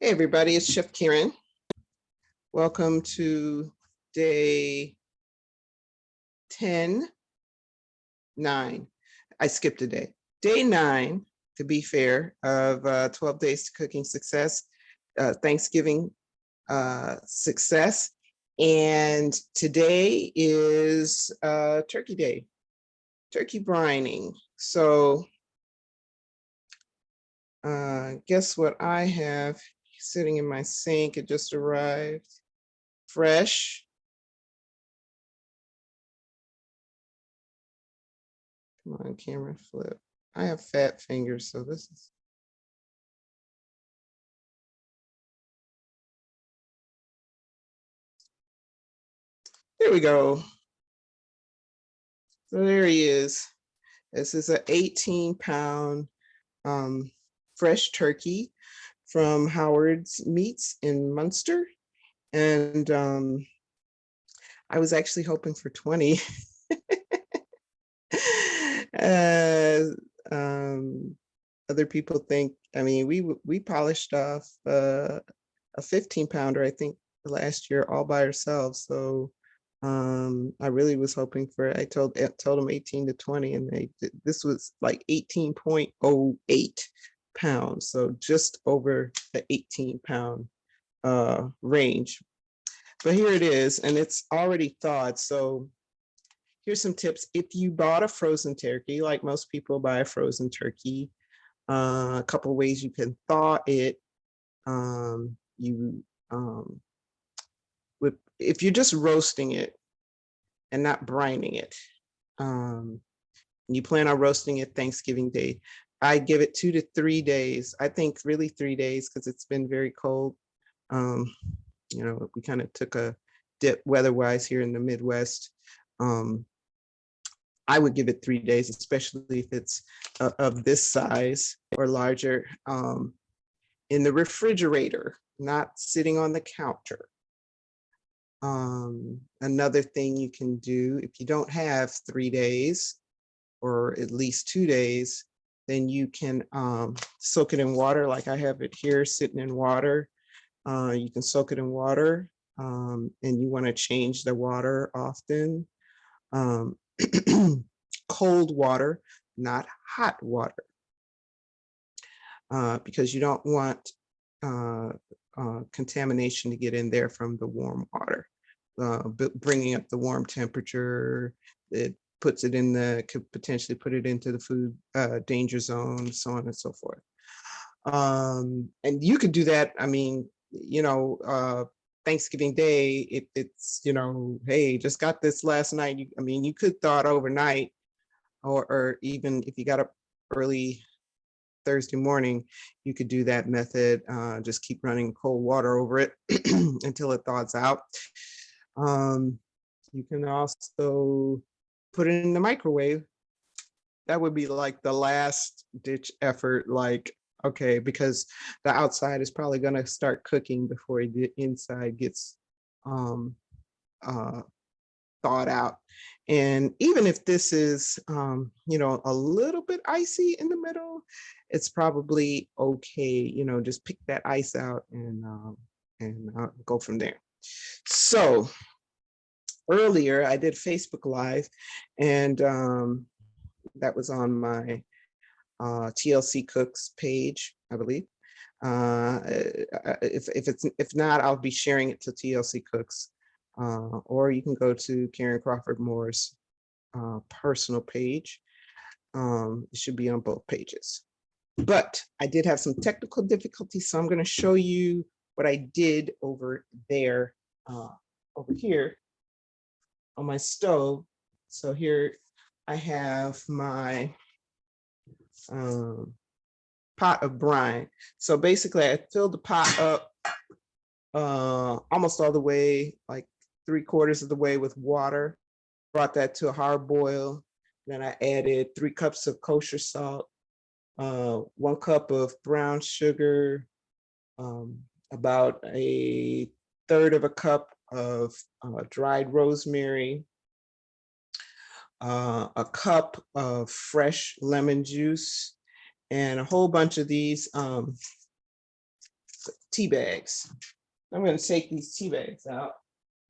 Hey everybody, it's Chef Karen. Welcome to day 10, 9. I skipped a day. Day 9, to be fair, of 12 Days to Cooking Success, Thanksgiving success. And today is Turkey Day, turkey brining. So guess what I have sitting in my sink? It just arrived, fresh. Come on, camera flip. I have fat fingers, so this is. There we go. So there he is. This is an 18-pound fresh turkey from Howard's Meats in Munster. And I was actually hoping for 20. Other people think, I mean, we polished off a 15-pounder, I think, last year all by ourselves. So I really was hoping for, I told them 18 to 20, and this was like 18.08 pounds. So just over the 18-pound range. But here it is, and it's already thawed. So here's some tips. If you bought a frozen turkey, like most people buy a frozen turkey, a couple of ways you can thaw it. If you're just roasting it and not brining it, you plan on roasting it Thanksgiving Day, I give it 2 to 3 days. I think really 3 days because it's been very cold. We kind of took a dip weather-wise here in the Midwest. I would give it 3 days, especially if it's of this size or larger, in the refrigerator, not sitting on the counter. Another thing you can do, if you don't have 3 days or at least 2 days, then you can soak it in water. Like I have it here sitting in water. You can soak it in water, and you want to change the water often. Cold water, not hot water, because you don't want contamination to get in there from the warm water. Bringing up the warm temperature, it puts it in could potentially put it into the food danger zone, so on and so forth. And you could do that. I mean, Thanksgiving Day, it's, hey, just got this last night. You could thaw it overnight, or even if you got up early Thursday morning, you could do that method. Just keep running cold water over it until it thaws out. You can also put it in the microwave. That would be like the last ditch effort, like, okay, because the outside is probably going to start cooking before the inside gets thawed out. And even if this is, a little bit icy in the middle, it's probably okay. Just pick that ice out and go from there. So earlier I did Facebook Live, and that was on my TLC Cooks page, I believe. If not, I'll be sharing it to TLC Cooks. Or you can go to Karen Crawford Moore's personal page. It should be on both pages. But I did have some technical difficulties, so I'm going to show you what I did over there, over here on my stove. So here I have my pot of brine. So basically I filled the pot up almost all the way, like 3/4 of the way with water, brought that to a hard boil. Then I added 3 cups of kosher salt, 1 cup of brown sugar, about 1/3 of a cup of dried rosemary, a cup of fresh lemon juice, and a whole bunch of these tea bags. I'm going to take these tea bags out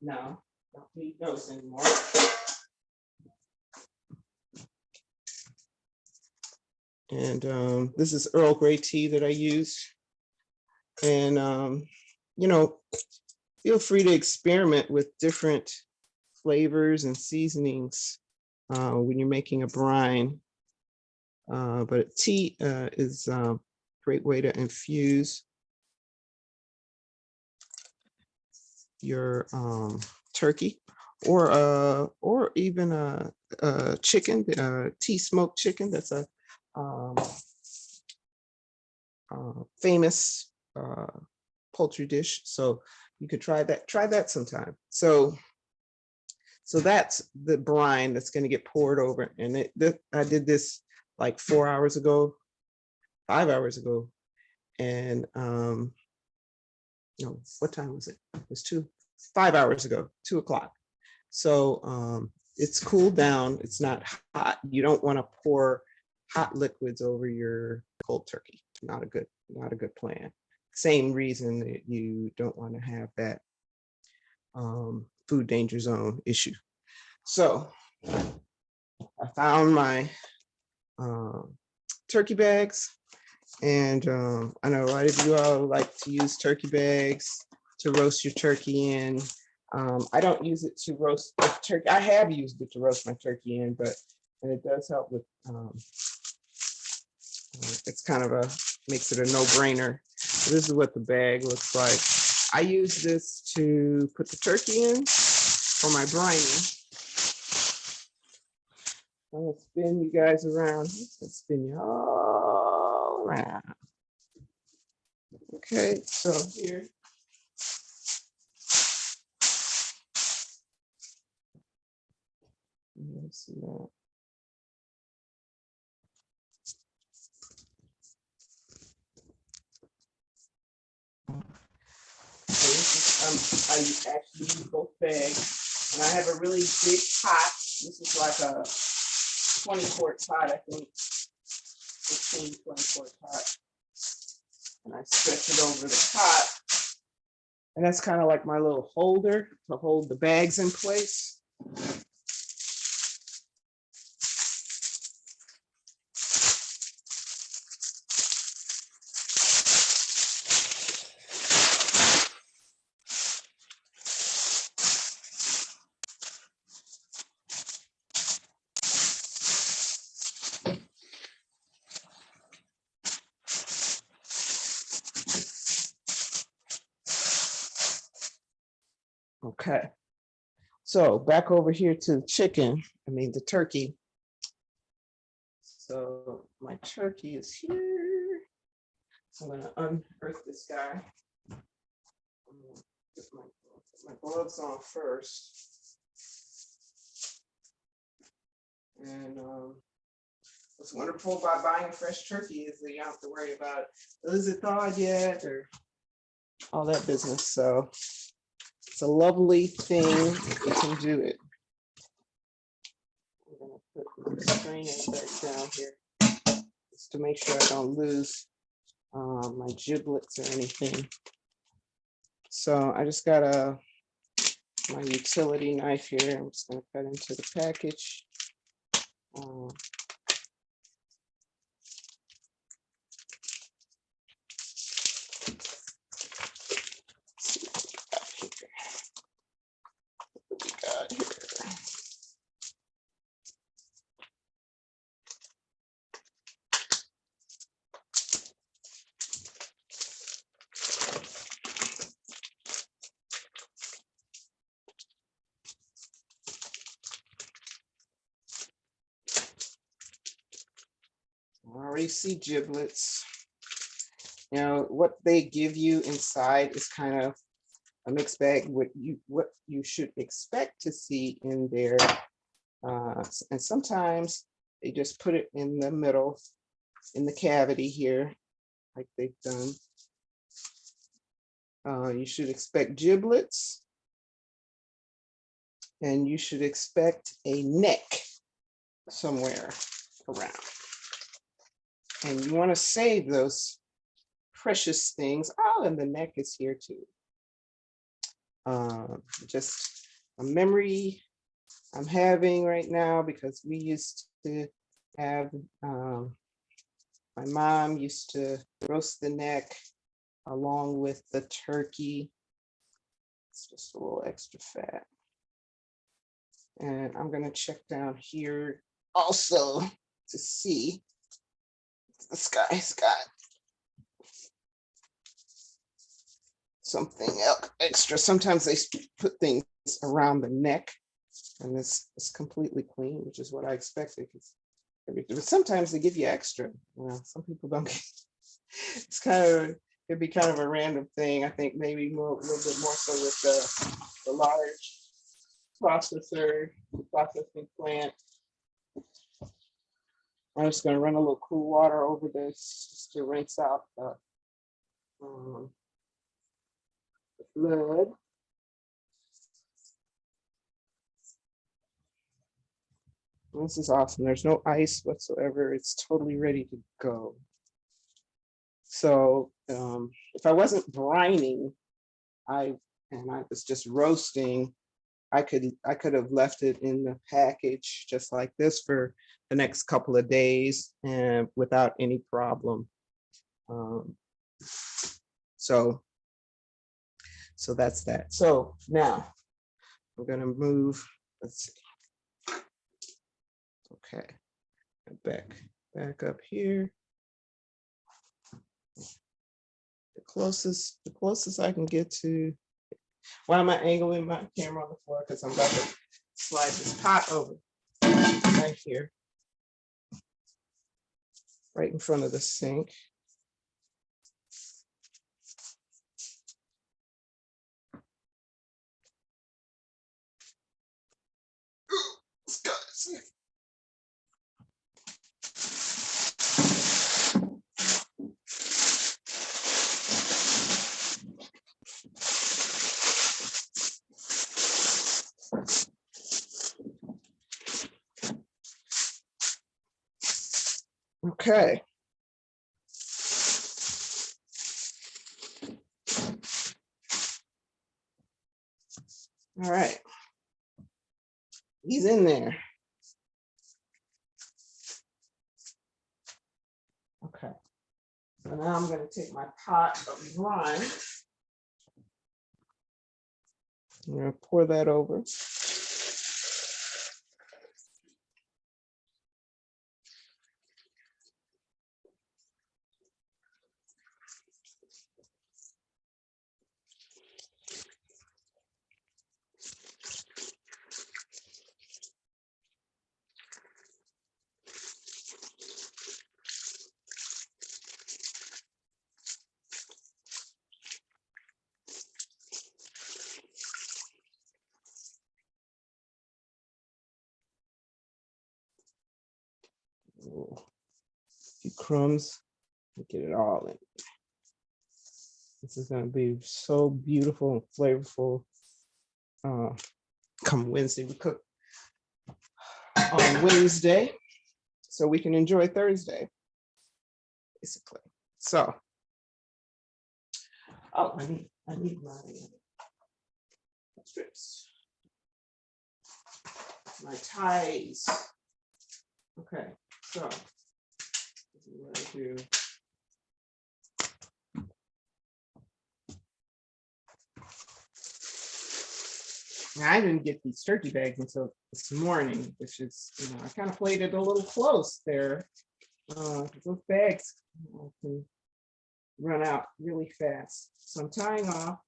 now. Don't need those anymore. And this is Earl Grey tea that I use. And, you know, feel free to experiment with different flavors and seasonings when you're making a brine. But tea is a great way to infuse your turkey, or even a chicken, tea smoked chicken. That's a famous poultry dish. So you could try that. Try that sometime. So that's the brine that's going to get poured over. And I did this like 4 hours ago, 5 hours ago, and no, what time was it? It was 5 hours ago, 2 o'clock. So it's cooled down. It's not hot. You don't want to pour hot liquids over your cold turkey. Not a good plan. Same reason that you don't want to have that food danger zone issue. So I found my turkey bags, and I know a lot of you all like to use turkey bags to roast your turkey in. I don't use it to roast the turkey. I have used it to roast my turkey in, and it does help with, it's kind of makes it a no-brainer. This is what the bag looks like. I use this to put the turkey in for my brining. I'm gonna spin you guys around. Let's spin you all around. Okay, so here. Let's see that. I actually use both bags, and I have a really big pot. This is like a 20-quart pot, I think, 15, 20-quart pot. And I stretch it over the pot. And that's kind of like my little holder to hold the bags in place. Okay, so back over here to the turkey. So my turkey is here. So I'm gonna unearth this guy. Put my gloves on first. And what's wonderful about buying a fresh turkey is that you don't have to worry about, is it thawed yet, or all that business. So it's a lovely thing if you can do it. I'm gonna put the strainer back down here just to make sure I don't lose my giblets or anything. So I just got my utility knife here. I'm just gonna cut into the package. I already see giblets. You know, what they give you inside is kind of a mixed bag. What you should expect to see in there, and sometimes they just put it in the middle, in the cavity here, like they've done. You should expect giblets, and you should expect a neck somewhere around. And you want to save those precious things. Oh, and the neck is here too. Just a memory I'm having right now because we used to have, my mom used to roast the neck along with the turkey. It's just a little extra fat. And I'm gonna check down here also to see if this guy's got something else extra. Sometimes they put things around the neck, and this is completely clean, which is what I expected. But sometimes they give you extra. You know, some people don't get, it's kind of, it'd be kind of a random thing. I think maybe a little bit more so with the large processing plant. I'm just going to run a little cool water over this just to rinse out the blood. This is awesome. There's no ice whatsoever. It's totally ready to go. So if I wasn't brining, I was just roasting, I could have left it in the package just like this for the next couple of days and without any problem. So that's that. So now we're gonna move. Let's see. Okay, back up here. The closest I can get to. Why am I angling my camera on the floor? Because I'm about to slide this pot over right here, right in front of the sink. Okay. All right. He's in there. Okay. So now I'm going to take my pot of brine. I'm going to pour that over. A few crumbs, get it all in. This is going to be so beautiful and flavorful. Come Wednesday, we cook on Wednesday, so we can enjoy Thursday, basically. So, oh, I need my strips, my ties. Okay, so this is what I do. Now, I didn't get these turkey bags until this morning, which is, I kind of played it a little close there. Those bags can run out really fast. So I'm tying off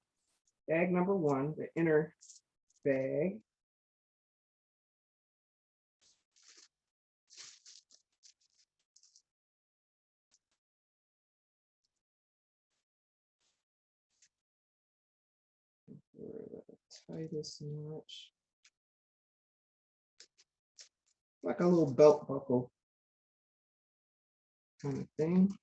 bag number one, the inner bag. Tie this much. Like a little belt buckle kind of thing.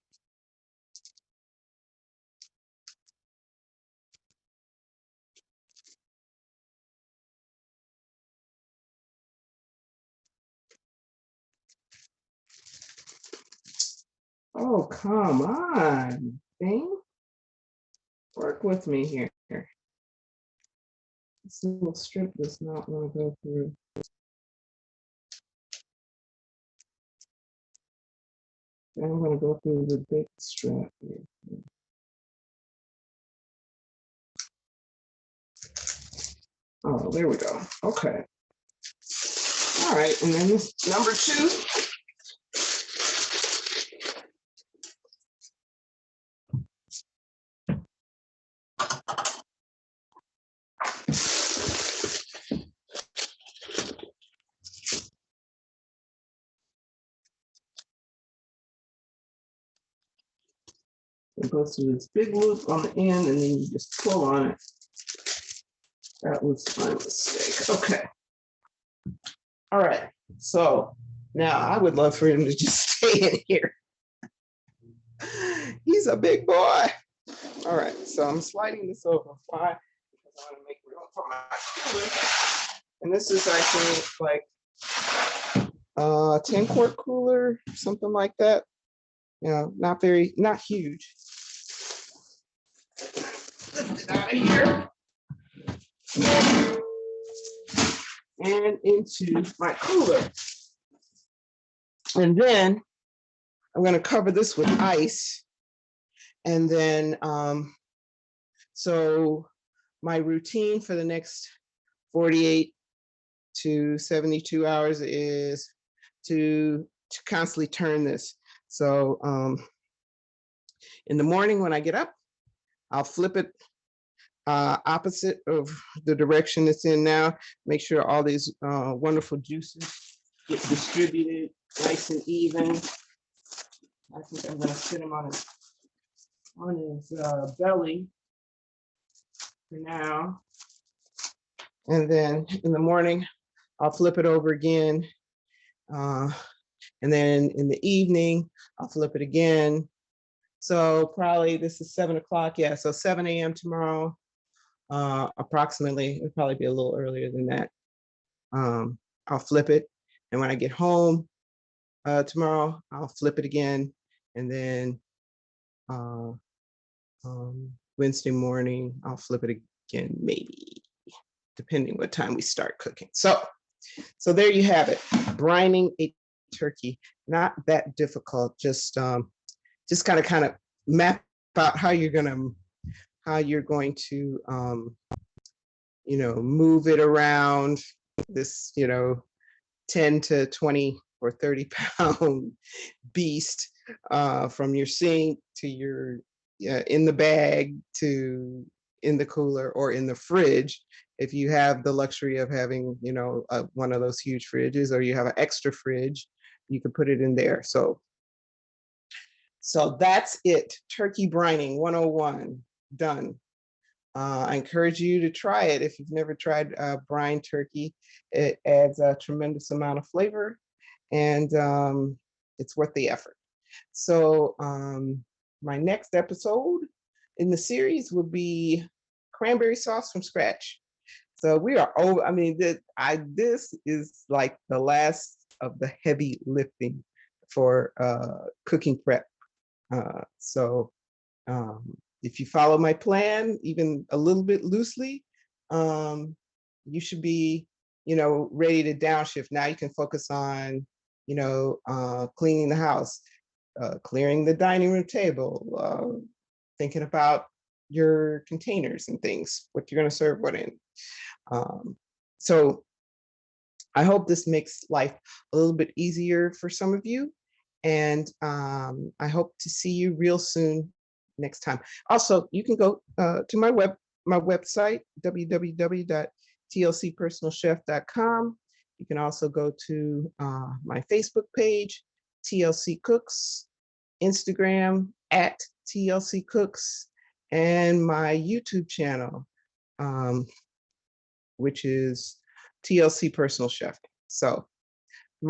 Oh, come on. thing. Work with me here. This little strip does not want to go through. Then I'm going to go through the big strip here. Oh, there we go. Okay. All right, and then this number 2. It goes through this big loop on the end, and then you just pull on it. That was my mistake. Okay. All right. So now I would love for him to just stay in here. He's a big boy. All right. So I'm sliding this over. Why? Because I want to make room for my cooler. And this is, I think, like 10-quart cooler, something like that. You know, not huge. Lift it out of here. And into my cooler. And then I'm going to cover this with ice. And then, so my routine for the next 48 to 72 hours is to constantly turn this. So in the morning when I get up, I'll flip it opposite of the direction it's in now. Make sure all these wonderful juices get distributed nice and even. I think I'm gonna sit him on his belly for now. And then in the morning, I'll flip it over again. And then in the evening, I'll flip it again. So probably this is 7 o'clock. Yeah, so 7 a.m. tomorrow, approximately. It'll probably be a little earlier than that. I'll flip it. And when I get home tomorrow, I'll flip it again. And then Wednesday morning, I'll flip it again, maybe, depending what time we start cooking. So there you have it. Brining a turkey. Not that difficult. Just kind of map out how you're going to move it around this 10 to 20 or 30 pound beast, from your sink to your in the bag to in the cooler or in the fridge, if you have the luxury of having one of those huge fridges, or you have an extra fridge, you can put it in there. So that's it. Turkey brining 101 done. I encourage you to try it if you've never tried brine turkey. It adds a tremendous amount of flavor, and it's worth the effort. So my next episode in the series will be cranberry sauce from scratch. So we are over. I mean, this is like the last of the heavy lifting for cooking prep. If you follow my plan, even a little bit loosely, you should be, ready to downshift. Now you can focus on, cleaning the house, clearing the dining room table, thinking about your containers and things, what you're going to serve what in. So I hope this makes life a little bit easier for some of you. And I hope to see you real soon next time. Also, you can go to my website, www.tlcpersonalchef.com. You can also go to my Facebook page, TLC Cooks, Instagram @TLC Cooks, and my YouTube channel, which is TLC Personal Chef. So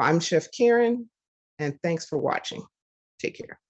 I'm Chef Karen, and thanks for watching. Take care.